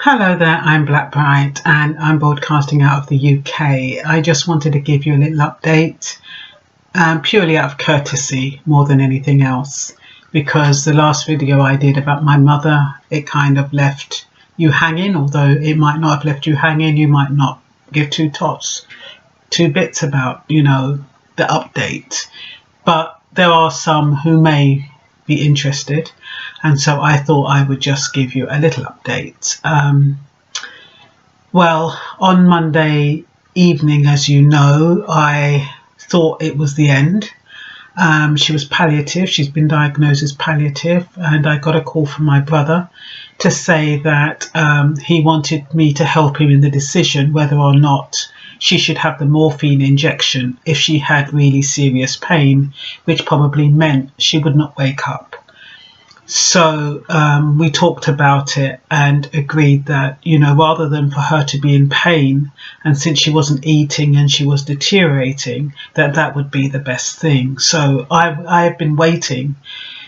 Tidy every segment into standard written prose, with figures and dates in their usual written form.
Hello there, I'm Blackbright and I'm broadcasting out of the UK. I just wanted to give you a little update, purely out of courtesy more than anything else, because the last video I did about my mother, it kind of left you hanging, although it might not have left you hanging. You might not give two bits about, the update, but there are some who may be interested, and so I thought I would just give you a little update. Well, on Monday evening, as you know, I thought it was the end. She was palliative. She's been diagnosed as palliative, and I got a call from my brother to say that he wanted me to help him in the decision whether or not she should have the morphine injection if she had really serious pain, which probably meant she would not wake up. So we talked about it and agreed that, rather than for her to be in pain, and since she wasn't eating and she was deteriorating, that would be the best thing. So I have been waiting,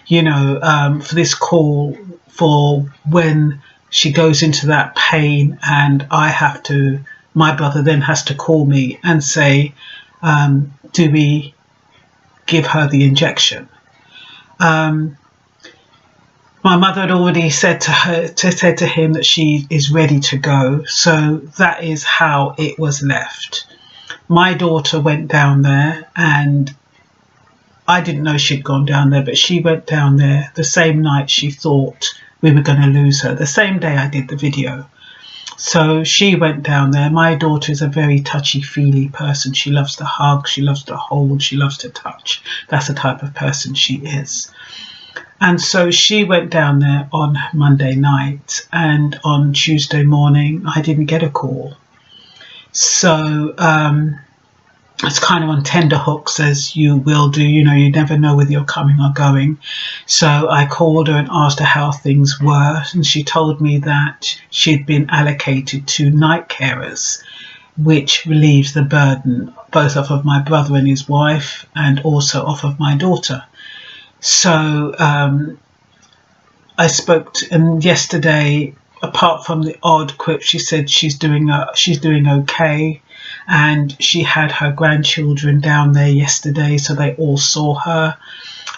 for this call for when she goes into that pain, and my brother then has to call me and say, do we give her the injection? My mother had already said to him that she is ready to go, so that is how it was left. My daughter went down there, and I didn't know she'd gone down there, but she went down there the same night she thought we were going to lose her, the same day I did the video. So she went down there. My daughter is a very touchy-feely person. She loves to hug, she loves to hold, she loves to touch. That's the type of person she is. And so she went down there on Monday night, and on Tuesday morning I didn't get a call. So it's kind of on tender hooks, as you will do. You never know whether you're coming or going. So I called her and asked her how things were, and she told me that she'd been allocated to night carers, which relieves the burden both off of my brother and his wife and also off of my daughter. So I spoke to him yesterday. Apart from the odd quip, she said she's doing okay, and she had her grandchildren down there yesterday, so they all saw her.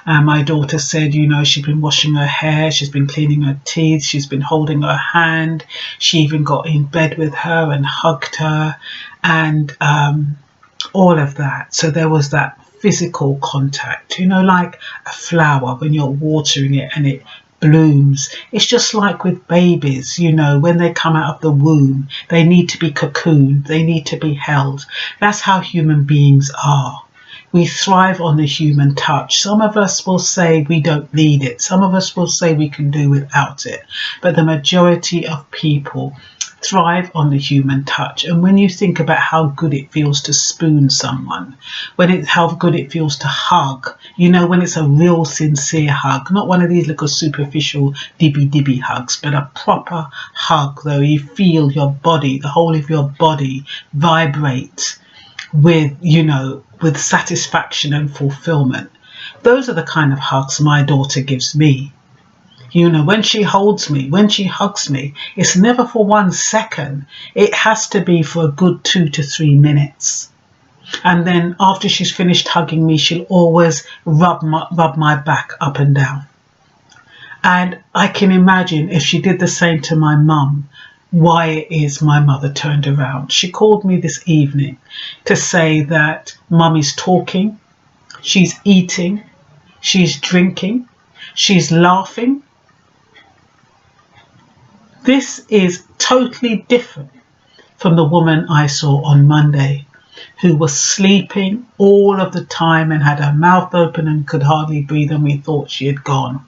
And my daughter said, she's been washing her hair, she's been cleaning her teeth, she's been holding her hand. She even got in bed with her and hugged her, and all of that. So there was that physical contact, like a flower when you're watering it and it blooms. It's just like with babies, when they come out of the womb, they need to be cocooned, they need to be held. That's how human beings are. We thrive on the human touch. Some of us will say we don't need it. Some of us will say we can do without it. But the majority of people thrive on the human touch. And when you think about how good it feels to spoon someone, how good it feels to hug, when it's a real sincere hug, not one of these little superficial dibby hugs, but a proper hug, though you feel your body, the whole of your body vibrate with satisfaction and fulfillment. Those are the kind of hugs my daughter gives me. When she holds me, when she hugs me, it's never for 1 second. It has to be for a good 2 to 3 minutes. And then after she's finished hugging me, she'll always rub my back up and down. And I can imagine if she did the same to my mum, why it is my mother turned around. She called me this evening to say that Mummy's talking, she's eating, she's drinking, she's laughing. This is totally different from the woman I saw on Monday, who was sleeping all of the time and had her mouth open and could hardly breathe, and we thought she had gone.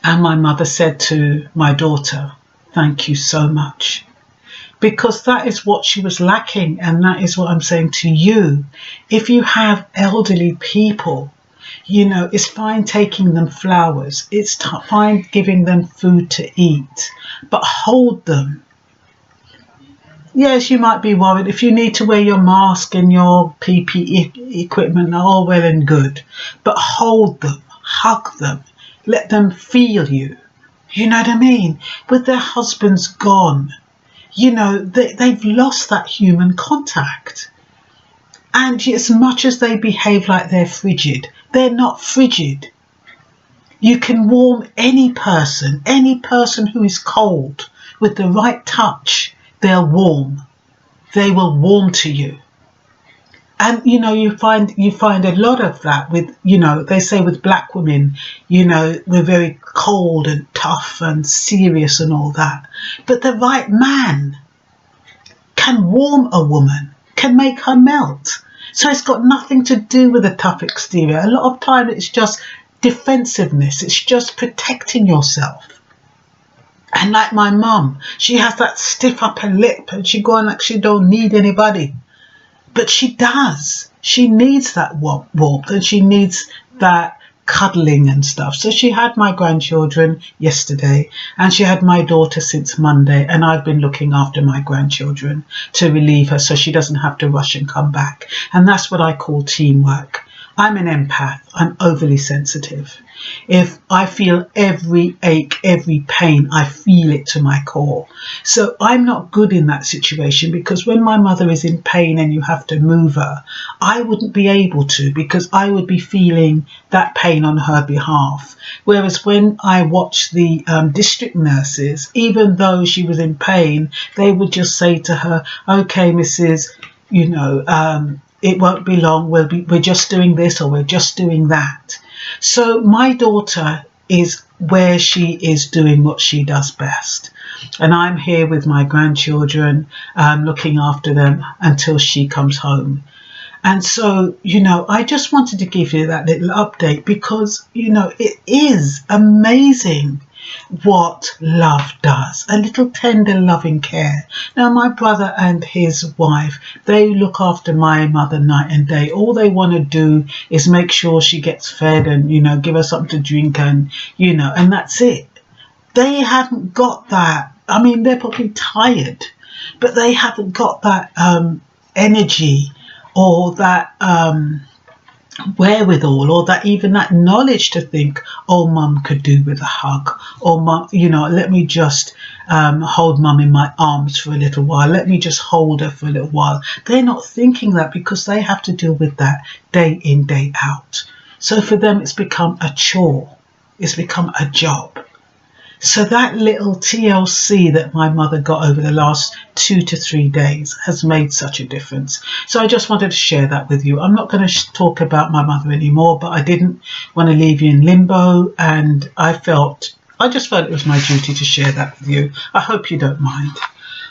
And my mother said to my daughter, thank you so much, because that is what she was lacking. And that is what I'm saying to you. If you have elderly people, it's fine taking them flowers, it's fine giving them food to eat, but hold them. Yes, you might be worried if you need to wear your mask and your PPE equipment, all well and good, but hold them, hug them, let them feel you. You know what I mean? With their husbands gone, they've lost that human contact. And as much as they behave like they're frigid, they're not frigid. You can warm any person who is cold with the right touch, they'll warm. They will warm to you. And you find a lot of that with, they say with black women, we're very cold and tough and serious and all that. But the right man can warm a woman, can make her melt. So it's got nothing to do with a tough exterior. A lot of time it's just defensiveness. It's just protecting yourself. And like my mum, she has that stiff upper lip and she go on like she don't need anybody. But she does. She needs that warmth and she needs that cuddling and stuff. So she had my grandchildren yesterday and she had my daughter since Monday, and I've been looking after my grandchildren to relieve her so she doesn't have to rush and come back. And that's what I call teamwork. I'm an empath. I'm overly sensitive. If I feel every ache, every pain, I feel it to my core. So I'm not good in that situation, because when my mother is in pain and you have to move her, I wouldn't be able to, because I would be feeling that pain on her behalf. Whereas when I watch the district nurses, even though she was in pain, they would just say to her, okay, Mrs., it won't be long, we're just doing this or we're just doing that. So my daughter is where she is doing what she does best. And I'm here with my grandchildren, looking after them until she comes home. And so, I just wanted to give you that little update because, it is amazing what love does. A little tender loving care. Now, my brother and his wife, they look after my mother night and day. All they want to do is make sure she gets fed and, give her something to drink and, and that's it. They haven't got that. I mean, they're probably tired, but they haven't got that energy or that wherewithal, or that even that knowledge to think, oh, mum could do with a hug, or mum, let me just hold mum in my arms for a little while, let me just hold her for a little while. They're not thinking that because they have to deal with that day in, day out. So for them it's become a chore, it's become a job. So that little TLC that my mother got over the last 2 to 3 days has made such a difference. So I just wanted to share that with you. I'm not going to talk about my mother anymore, but I didn't want to leave you in limbo, and I just felt it was my duty to share that with you. I hope you don't mind.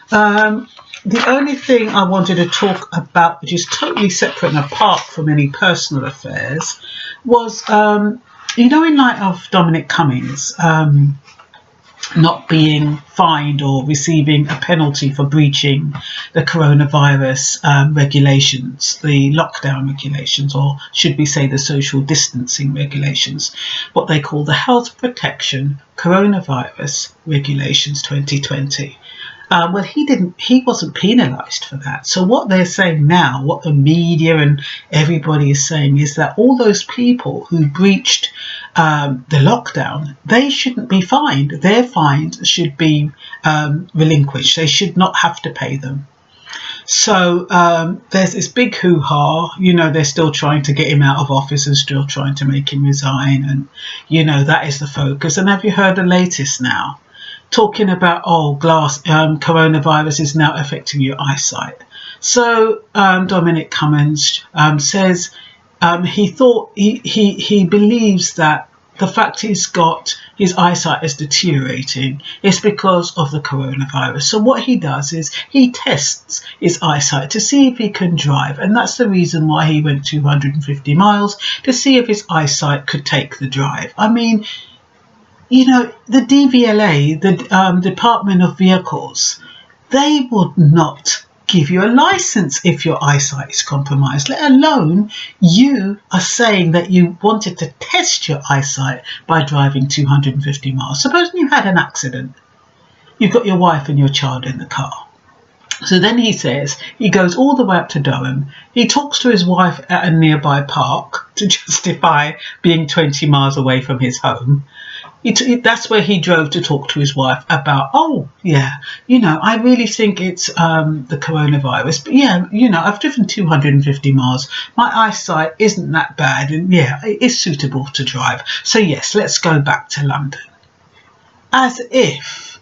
The only thing I wanted to talk about, which is totally separate and apart from any personal affairs, was, in light of Dominic Cummings, not being fined or receiving a penalty for breaching the coronavirus regulations, the lockdown regulations, or should we say the social distancing regulations, what they call the Health Protection Coronavirus Regulations 2020. Well, he wasn't penalised for that. So what they're saying now, what the media and everybody is saying, is that all those people who breached the lockdown, they shouldn't be fined. Their fines should be relinquished. They should not have to pay them. So there's this big hoo-ha, they're still trying to get him out of office and still trying to make him resign. And, that is the focus. And have you heard the latest now? Talking about, coronavirus is now affecting your eyesight. So Dominic Cummings says he believes that the fact his eyesight is deteriorating is because of the coronavirus. So what he does is he tests his eyesight to see if he can drive, and that's the reason why he went 250 miles to see if his eyesight could take the drive. I mean, the DVLA, the Department of Vehicles, they would not give you a license if your eyesight is compromised, let alone you are saying that you wanted to test your eyesight by driving 250 miles. Supposing you had an accident, you've got your wife and your child in the car. So then he goes all the way up to Durham. He talks to his wife at a nearby park to justify being 20 miles away from his home. That's where he drove to talk to his wife about, oh, yeah, you know, I really think it's the coronavirus. But, yeah, you know, I've driven 250 miles. My eyesight isn't that bad. And, yeah, it is suitable to drive. So, yes, let's go back to London. As if,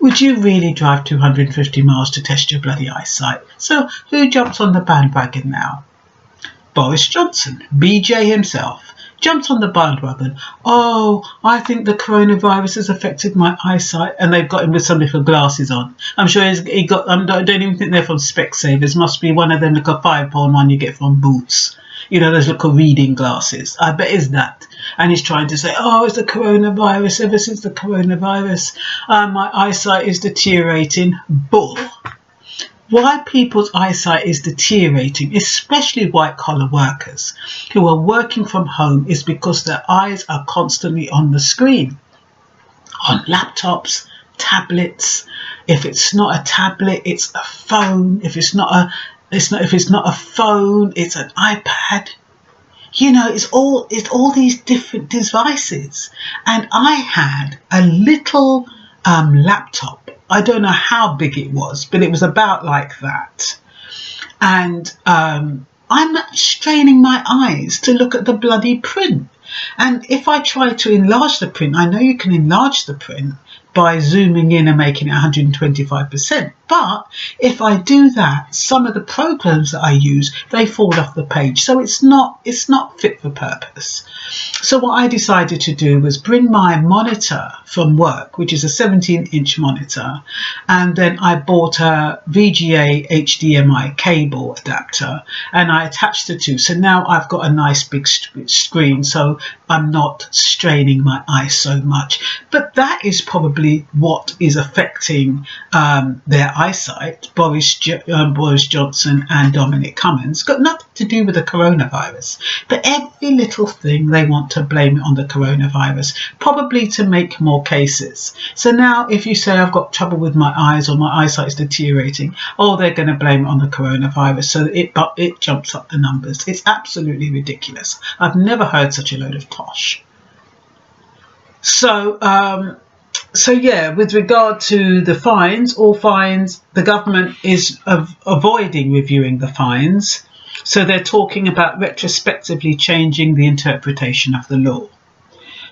would you really drive 250 miles to test your bloody eyesight? So, who jumps on the bandwagon now? Boris Johnson, BJ himself, jumps on the bandwagon. Oh, I think the coronavirus has affected my eyesight, and they've got him with some little glasses on. I'm sure he got. I don't even think they're from Specsavers. Must be one of them little £5 one you get from Boots. You know, those little reading glasses. I bet it's that. And he's trying to say, oh, it's the coronavirus. Ever since the coronavirus, my eyesight is deteriorating. Bull. Why people's eyesight is deteriorating, especially white-collar workers who are working from home, is because their eyes are constantly on the screen, on laptops, tablets. If it's not a tablet, it's a phone. If it's not a phone, it's an iPad. You know, it's all these different devices. And I had a little laptop. I don't know how big it was, but it was about like that. And I'm straining my eyes to look at the bloody print. And if I try to enlarge the print, I know you can enlarge the print by zooming in and making it 125%. But if I do that, some of the programs that I use, they fall off the page. So it's not fit for purpose. So what I decided to do was bring my monitor from work, which is a 17-inch monitor, and then I bought a VGA HDMI cable adapter, and I attached the two. So now I've got a nice big screen, so I'm not straining my eyes so much. But that is probably what is affecting their eyesight. Boris Johnson and Dominic Cummings. Got nothing to do with the coronavirus, but every little thing they want to blame it on the coronavirus, probably to make more cases. So now if you say I've got trouble with my eyes or my eyesight is deteriorating, oh, they're going to blame it on the coronavirus, so it jumps up the numbers. It's absolutely ridiculous. I've never heard such a load of tosh. So yeah, with regard to the fines, all fines, the government is avoiding reviewing the fines. So they're talking about retrospectively changing the interpretation of the law.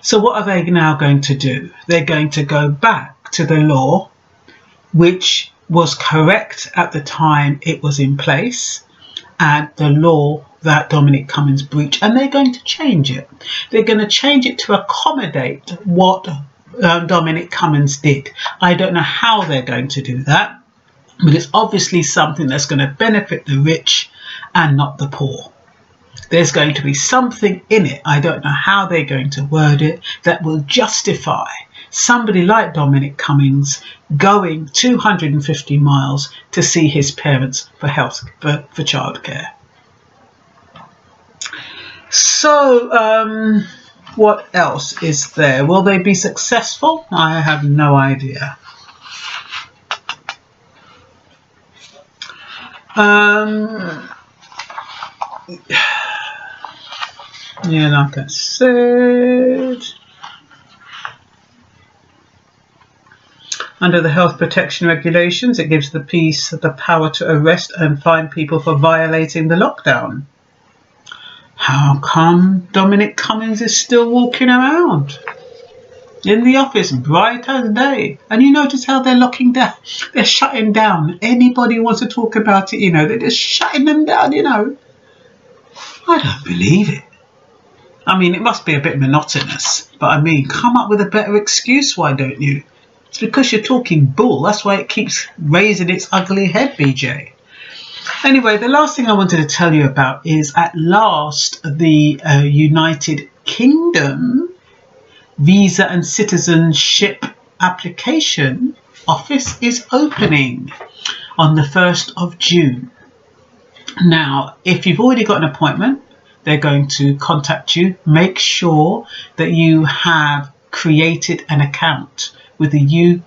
So what are they now going to do? They're going to go back to the law, which was correct at the time it was in place, and the law that Dominic Cummings breached, and they're going to change it. They're going to change it to accommodate what Dominic Cummings did. I don't know how they're going to do that, but it's obviously something that's going to benefit the rich and not the poor. There's going to be something in it, I don't know how they're going to word it, that will justify somebody like Dominic Cummings going 250 miles to see his parents for childcare. So, what else is there? Will they be successful? I have no idea. Yeah, like I said, under the health protection regulations, it gives the police the power to arrest and fine people for violating the lockdown. How come Dominic Cummings is still walking around in the office bright as day? And you notice how they're locking down, they're shutting down. Anybody wants to talk about it, you know, they're just shutting them down, you know. I don't believe it. I mean, it must be a bit monotonous, but I mean, come up with a better excuse, why don't you? It's because you're talking bull. That's why it keeps raising its ugly head, BJ. Anyway, the last thing I wanted to tell you about is at last the United Kingdom Visa and Citizenship Application Office is opening on the 1st of June. Now, if you've already got an appointment, they're going to contact you. Make sure that you have created an account with the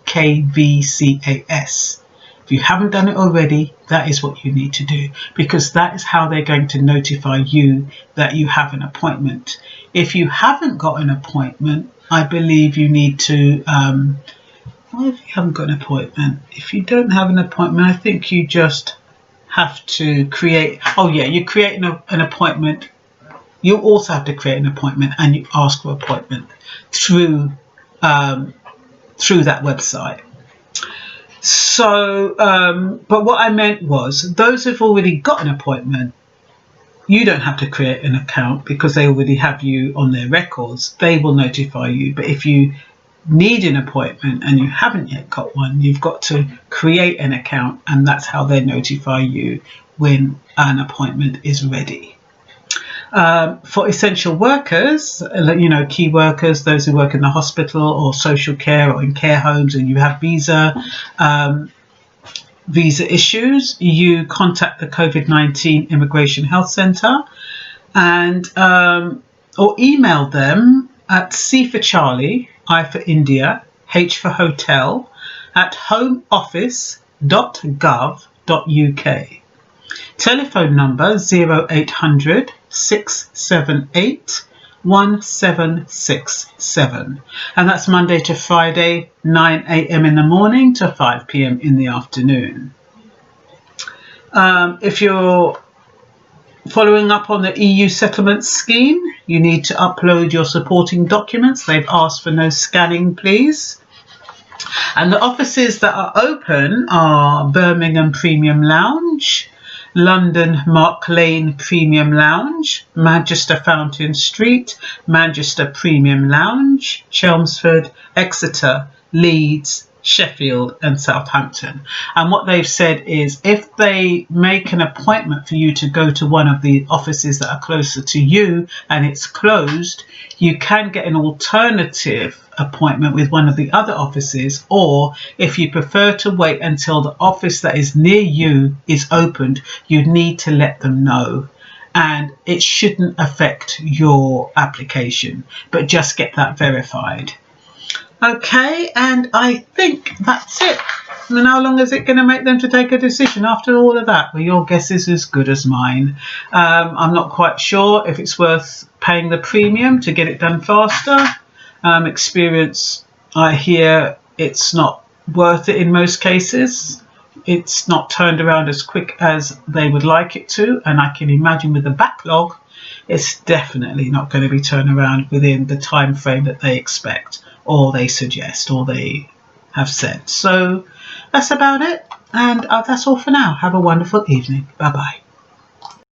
Ukvcas. If you haven't done it already, that is what you need to do, because that is how they're going to notify you that you have an appointment. If you haven't got an appointment, I believe you need to, well, if you haven't got an appointment, if you don't have an appointment, I think you just have to create, oh yeah, you create an appointment. You also have to create an appointment, and you ask for appointment through that website. So, but what I meant was those who've already got an appointment, you don't have to create an account because they already have you on their records. They will notify you. But if you need an appointment and you haven't yet got one, you've got to create an account, and that's how they notify you when an appointment is ready. For essential workers, you know, key workers, those who work in the hospital or social care or in care homes, and you have visa issues, you contact the COVID-19 Immigration Health Centre, and or email them at C for Charlie, I for India, H for Hotel, at homeoffice.gov.uk. Telephone number 0800 678 1767, and that's Monday to Friday, 9 a.m. in the morning to 5 p.m. in the afternoon. If you're following up on the EU settlement scheme, you need to upload your supporting documents. They've asked for no scanning, please. And the offices that are open are Birmingham Premium Lounge, London Mark Lane Premium Lounge, Manchester Fountain Street, Manchester Premium Lounge, Chelmsford, Exeter, Leeds, Sheffield and Southampton. And what they've said is if they make an appointment for you to go to one of the offices that are closer to you and it's closed, you can get an alternative appointment with one of the other offices, or if you prefer to wait until the office that is near you is opened, you need to let them know. And it shouldn't affect your application, but just get that verified. Okay, and I think that's it. And how long is it going to make them to take a decision after all of that? Well, your guess is as good as mine. I'm not quite sure if it's worth paying the premium to get it done faster. Experience, I hear it's not worth it in most cases. It's not turned around as quick as they would like it to, and I can imagine with the backlog, it's definitely not going to be turned around within the time frame that they expect, or they suggest, or they have said. So that's about it, and that's all for now. Have a wonderful evening. Bye bye.